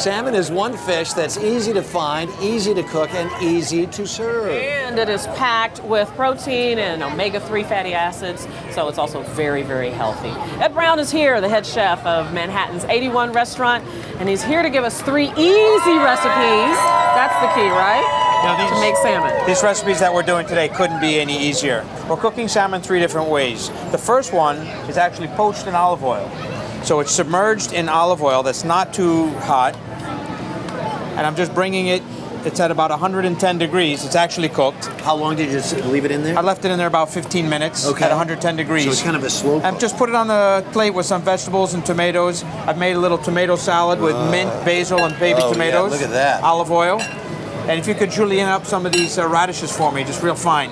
Salmon is one fish that's easy to find, easy to cook, and easy to serve. And it is packed with protein and omega-3 fatty acids, so it's also very, very healthy. Ed Brown is here, the head chef of Manhattan's 81 restaurant, and he's here to give us 3 easy recipes. That's the key, right? To make salmon. These recipes that we're doing today couldn't be any easier. We're cooking salmon 3 different ways. The first one is actually poached in olive oil. So it's submerged in olive oil that's not too hot. And I'm just bringing it, it's at about 110 degrees. It's actually cooked. How long did you leave it in there? I left it in there about 15 minutes at 110 degrees. So it's kind of a slow cook. I've just put it on the plate with some vegetables and tomatoes. I've made a little tomato salad with mint, basil, and baby tomatoes. Yeah, look at that. Olive oil. And if you could julienne up some of these radishes for me, just real fine.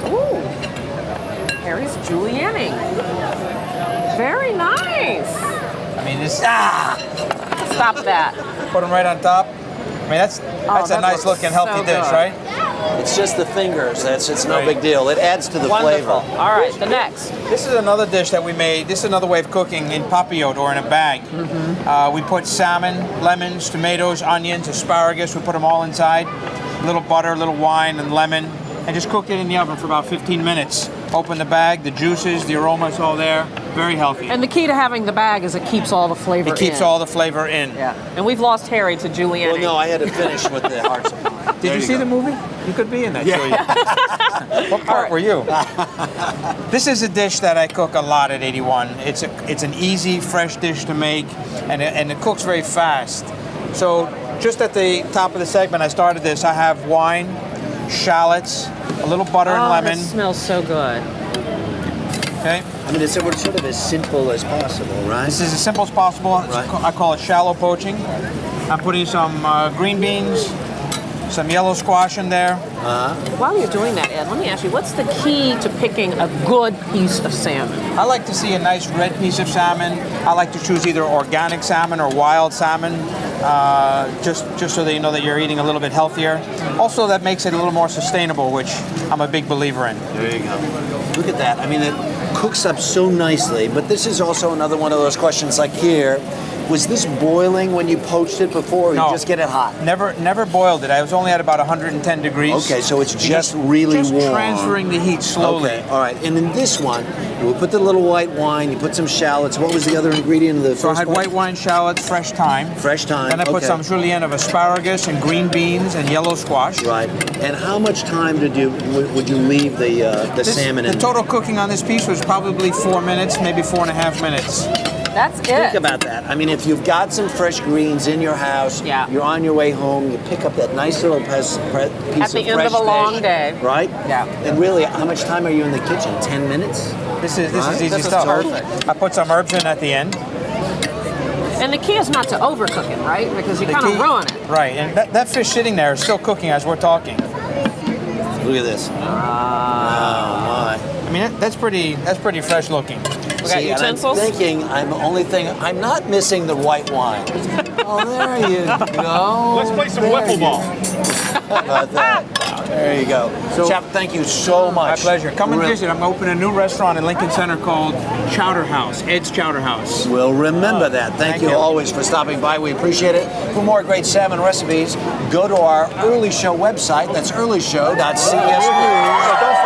Ooh, Harry's julienning. Very nice. I mean, this. Stop that. Put them right on top. I mean, that's a nice looking healthy dish, right? It's just the fingers. It's no big deal. It adds to the flavor. All right, the next. This is another dish that we made. This is another way of cooking in papillote or in a bag. We put salmon, lemons, tomatoes, onions, asparagus. We put them all inside. A little butter, a little wine, and lemon, and just cook it in the oven for about 15 minutes. Open the bag, the juices, the aroma's all there. Very healthy. And the key to having the bag is it keeps all the flavor in. It keeps all the flavor in. Yeah. And we've lost Harry to julienning. Well, no, I had to finish with the hearts. Did you see the movie? You could be in that. Yeah. What part were you? This is a dish that I cook a lot at 81. It's an easy, fresh dish to make, and it cooks very fast. So just at the top of the segment, I started this. I have wine, shallots, a little butter and lemon. This smells so good. Okay. I mean, it's sort of as simple as possible, right? This is as simple as possible. Right. I call it shallow poaching. I'm putting some green beans, some yellow squash in there. While you're doing that, Ed, let me ask you, what's the key to picking a good piece of salmon? I like to see a nice red piece of salmon. I like to choose either organic salmon or wild salmon, just so that you know that you're eating a little bit healthier. Also, that makes it a little more sustainable, which I'm a big believer in. There you go. Look at that. I mean, it cooks up so nicely, but this is also another one of those questions like here. Was this boiling when you poached it before, or you just get it hot? Never boiled it. I was only at about 110 degrees. Okay, so it's just really just warm. transferring the heat slowly. Okay, all right. And in this one, you put the little white wine, you put some shallots. What was the other ingredient of the first So I had one? white wine, shallots, fresh thyme. Fresh thyme, Then I put okay. some julienne of asparagus and green beans and yellow squash. Right. And how much time would you leave the salmon in? The total cooking on this piece was probably 4 minutes, maybe 4.5 minutes. That's it. Think about that. I mean, if you've got some fresh greens in your house, you're on your way home, you pick up that nice little piece of fresh fish. At the end of a long day. Right? Yeah. And really, how much time are you in the kitchen? 10 minutes? This is easy This is stuff. perfect. I put some herbs in at the end. And the key is not to overcook it, right? Because you kind of ruin it. Right, and that fish sitting there is still cooking as we're talking. Look at this. Oh, my. I mean, that's pretty fresh looking. We got utensils? I'm not missing the white wine. Oh, there you go. Let's play some wiffle ball. How about that? There you go. So, Chap, thank you so much. My pleasure. Come and visit. I'm going to open a new restaurant in Lincoln Center called Chowder House, Ed's Chowder House. We'll remember that. Thank you always for stopping by. We appreciate it. For more great salmon recipes, go to our Early Show website. That's earlyshow.csnews. So don't